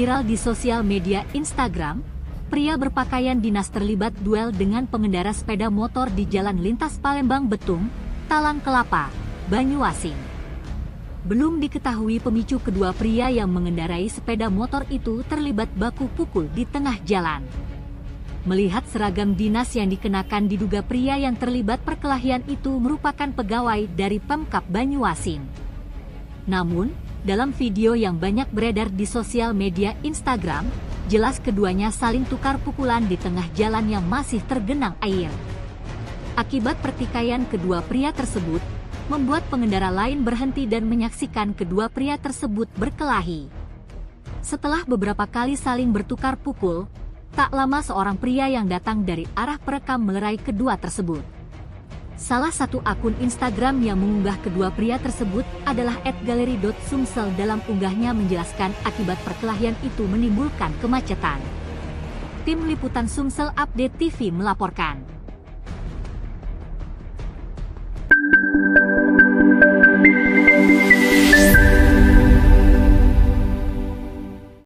Viral di sosial media Instagram, pria berpakaian dinas terlibat duel dengan pengendara sepeda motor di Jalan Lintas Palembang Betung, Talang Kelapa, Banyuasin. Belum diketahui pemicu kedua pria yang mengendarai sepeda motor itu terlibat baku pukul di tengah jalan. Melihat seragam dinas yang dikenakan, diduga pria yang terlibat perkelahian itu merupakan pegawai dari Pemkab Banyuasin. Namun, dalam video yang banyak beredar di sosial media Instagram, jelas keduanya saling tukar pukulan di tengah jalan yang masih tergenang air. Akibat pertikaian kedua pria tersebut, membuat pengendara lain berhenti dan menyaksikan kedua pria tersebut berkelahi. Setelah beberapa kali saling bertukar pukul, tak lama seorang pria yang datang dari arah perekam melerai kedua tersebut. Salah satu akun Instagram yang mengunggah kedua pria tersebut adalah @galeri.sumsel. Dalam unggahnya menjelaskan akibat perkelahian itu menimbulkan kemacetan. Tim Liputan Sumsel Update TV melaporkan.